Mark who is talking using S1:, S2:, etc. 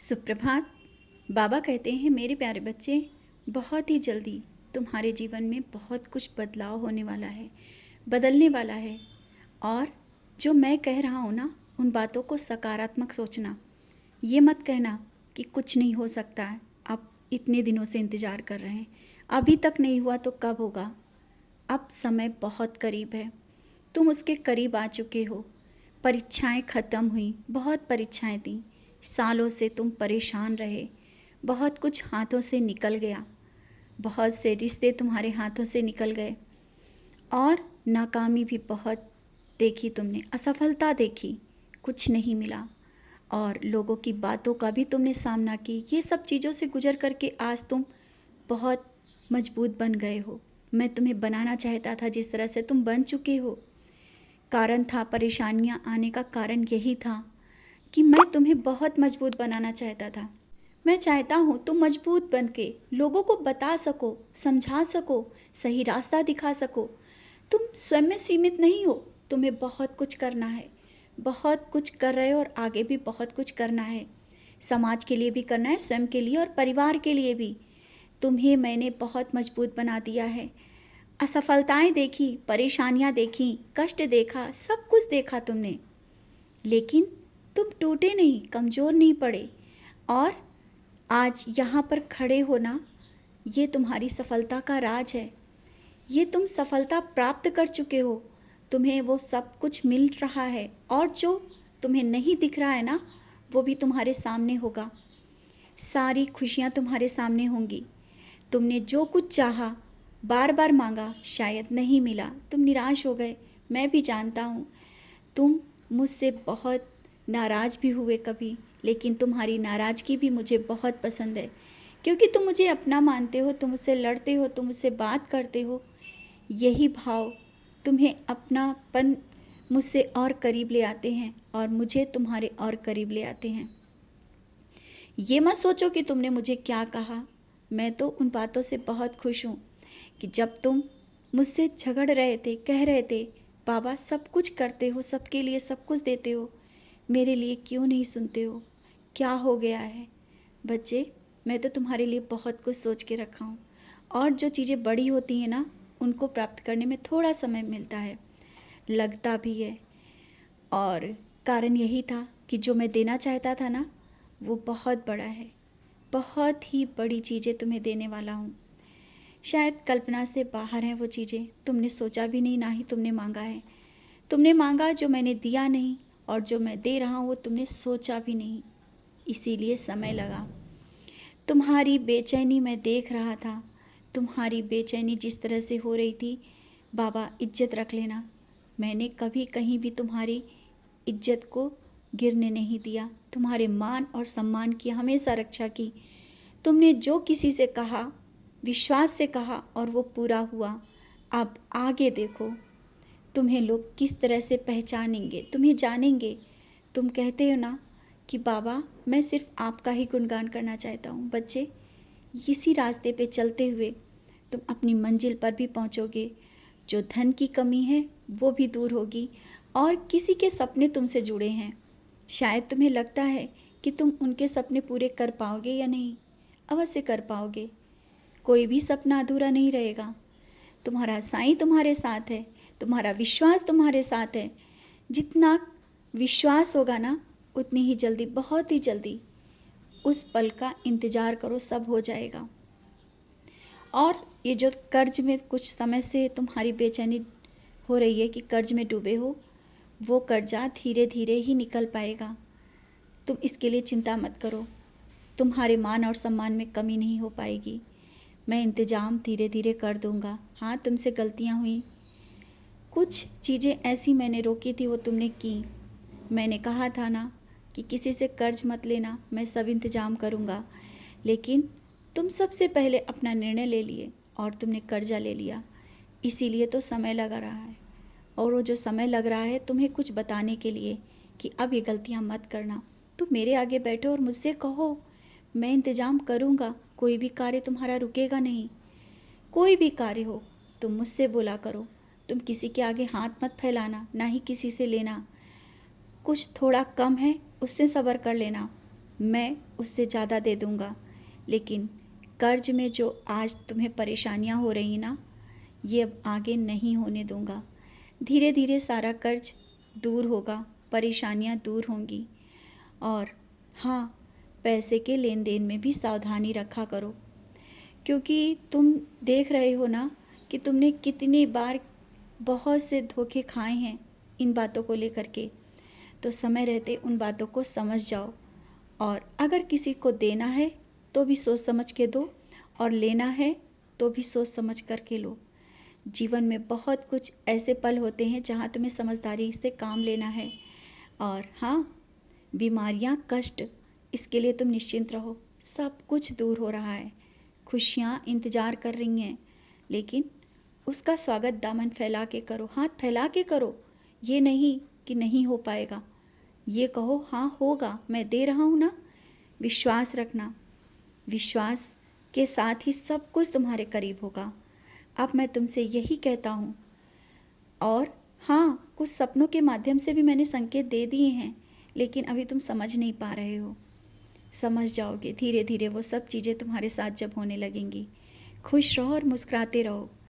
S1: सुप्रभात। बाबा कहते हैं मेरे प्यारे बच्चे, बहुत ही जल्दी तुम्हारे जीवन में बहुत कुछ बदलाव होने वाला है, बदलने वाला है। और जो मैं कह रहा हूँ ना, उन बातों को सकारात्मक सोचना। ये मत कहना कि कुछ नहीं हो सकता है, आप इतने दिनों से इंतज़ार कर रहे हैं, अभी तक नहीं हुआ तो कब होगा। अब समय बहुत करीब है, तुम उसके करीब आ चुके हो। परीक्षाएं ख़त्म हुई, बहुत परीक्षाएं थीं, सालों से तुम परेशान रहे, बहुत कुछ हाथों से निकल गया, बहुत से रिश्ते तुम्हारे हाथों से निकल गए और नाकामी भी बहुत देखी तुमने, असफलता देखी, कुछ नहीं मिला और लोगों की बातों का भी तुमने सामना की। ये सब चीज़ों से गुजर करके आज तुम बहुत मजबूत बन गए हो। मैं तुम्हें बनाना चाहता था जिस तरह से तुम बन चुके हो। कारण था, परेशानियां आने का कारण यही था कि मैं तुम्हें बहुत मजबूत बनाना चाहता था। मैं चाहता हूँ तुम मजबूत बन के लोगों को बता सको, समझा सको, सही रास्ता दिखा सको। तुम स्वयं में सीमित नहीं हो, तुम्हें बहुत कुछ करना है, बहुत कुछ कर रहे हो और आगे भी बहुत कुछ करना है। समाज के लिए भी करना है, स्वयं के लिए और परिवार के लिए भी। तुम्हें मैंने बहुत मजबूत बना दिया है। असफलताएं देखी, परेशानियां देखी, कष्ट देखा, सब कुछ देखा तुमने, लेकिन तुम टूटे नहीं, कमज़ोर नहीं पड़े। और आज यहाँ पर खड़े होना, ये तुम्हारी सफलता का राज है। ये तुम सफलता प्राप्त कर चुके हो, तुम्हें वो सब कुछ मिल रहा है और जो तुम्हें नहीं दिख रहा है ना, वो भी तुम्हारे सामने होगा। सारी खुशियाँ तुम्हारे सामने होंगी। तुमने जो कुछ चाहा, बार बार मांगा, शायद नहीं मिला, तुम निराश हो गए। मैं भी जानता हूँ तुम मुझसे बहुत नाराज़ भी हुए कभी, लेकिन तुम्हारी नाराज़गी भी मुझे बहुत पसंद है, क्योंकि तुम मुझे अपना मानते हो, तुम मुझसे लड़ते हो, तुम मुझसे बात करते हो। यही भाव तुम्हें अपनापन मुझसे और करीब ले आते हैं और मुझे तुम्हारे और करीब ले आते हैं। ये मत सोचो कि तुमने मुझे क्या कहा, मैं तो उन बातों से बहुत खुश हूँ कि जब तुम मुझसे झगड़ रहे थे, कह रहे थे बाबा सब कुछ करते हो, सबके लिए सब कुछ देते हो, मेरे लिए क्यों नहीं सुनते हो, क्या हो गया है। बच्चे, मैं तो तुम्हारे लिए बहुत कुछ सोच के रखा हूँ और जो चीज़ें बड़ी होती हैं ना, उनको प्राप्त करने में थोड़ा समय मिलता है, लगता भी है। और कारण यही था कि जो मैं देना चाहता था ना, वो बहुत बड़ा है, बहुत ही बड़ी चीज़ें तुम्हें देने वाला हूँ। शायद कल्पना से बाहर हैं वो चीज़ें, तुमने सोचा भी नहीं, ना ही तुमने मांगा है। तुमने मांगा जो मैंने दिया नहीं, और जो मैं दे रहा हूँ वो तुमने सोचा भी नहीं, इसीलिए समय लगा। तुम्हारी बेचैनी मैं देख रहा था, तुम्हारी बेचैनी जिस तरह से हो रही थी। बाबा, इज्जत रख लेना, मैंने कभी कहीं भी तुम्हारी इज्जत को गिरने नहीं दिया, तुम्हारे मान और सम्मान की हमेशा रक्षा की। तुमने जो किसी से कहा, विश्वास से कहा और वो पूरा हुआ। अब आगे देखो, तुम्हें लोग किस तरह से पहचानेंगे, तुम्हें जानेंगे। तुम कहते हो ना कि बाबा मैं सिर्फ आपका ही गुणगान करना चाहता हूँ। बच्चे, इसी रास्ते पे चलते हुए तुम अपनी मंजिल पर भी पहुँचोगे। जो धन की कमी है वो भी दूर होगी और किसी के सपने तुमसे जुड़े हैं, शायद तुम्हें लगता है कि तुम उनके सपने पूरे कर पाओगे या नहीं, अवश्य कर पाओगे। कोई भी सपना अधूरा नहीं रहेगा। तुम्हारा साईं तुम्हारे साथ है, तुम्हारा विश्वास तुम्हारे साथ है। जितना विश्वास होगा ना, उतनी ही जल्दी, बहुत ही जल्दी उस पल का इंतज़ार करो, सब हो जाएगा। और ये जो कर्ज में कुछ समय से तुम्हारी बेचैनी हो रही है कि कर्ज में डूबे हो, वो कर्जा धीरे धीरे ही निकल पाएगा। तुम इसके लिए चिंता मत करो, तुम्हारे मान और सम्मान में कमी नहीं हो पाएगी। मैं इंतज़ाम धीरे धीरे कर दूंगा। हाँ, तुमसे गलतियाँ हुई, कुछ चीज़ें ऐसी मैंने रोकी थी, वो तुमने की। मैंने कहा था ना कि किसी से कर्ज मत लेना, मैं सब इंतज़ाम करूँगा, लेकिन तुम सबसे पहले अपना निर्णय ले लिए और तुमने कर्जा ले लिया, इसीलिए तो समय लगा रहा है। और वो जो समय लग रहा है तुम्हें कुछ बताने के लिए कि अब ये गलतियाँ मत करना। तुम मेरे आगे बैठो और मुझसे कहो, मैं इंतज़ाम करूँगा, कोई भी कार्य तुम्हारा रुकेगा नहीं। कोई भी कार्य हो तुम मुझसे बोला करो, तुम किसी के आगे हाथ मत फैलाना, ना ही किसी से लेना। कुछ थोड़ा कम है उससे सब्र कर लेना, मैं उससे ज़्यादा दे दूँगा। लेकिन कर्ज में जो आज तुम्हें परेशानियाँ हो रही ना, ये अब आगे नहीं होने दूँगा। धीरे धीरे सारा कर्ज दूर होगा, परेशानियाँ दूर होंगी। और हाँ, पैसे के लेन देन में भी सावधानी रखा करो, क्योंकि तुम देख रहे हो ना कि तुमने कितनी बार बहुत से धोखे खाए हैं इन बातों को लेकर के। तो समय रहते उन बातों को समझ जाओ, और अगर किसी को देना है तो भी सोच समझ के दो, और लेना है तो भी सोच समझ कर के लो। जीवन में बहुत कुछ ऐसे पल होते हैं जहाँ तुम्हें समझदारी से काम लेना है। और हाँ, बीमारियाँ, कष्ट, इसके लिए तुम निश्चिंत रहो, सब कुछ दूर हो रहा है। खुशियाँ इंतज़ार कर रही हैं, लेकिन उसका स्वागत दामन फैला के करो, हाथ फैला के करो। ये नहीं कि नहीं हो पाएगा, ये कहो हाँ होगा, मैं दे रहा हूँ ना। विश्वास रखना, विश्वास के साथ ही सब कुछ तुम्हारे करीब होगा। अब मैं तुमसे यही कहता हूँ। और हाँ, कुछ सपनों के माध्यम से भी मैंने संकेत दे दिए हैं, लेकिन अभी तुम समझ नहीं पा रहे हो। समझ जाओगे धीरे धीरे, वो सब चीज़ें तुम्हारे साथ जब होने लगेंगी। खुश रहो और मुस्कुराते रहो।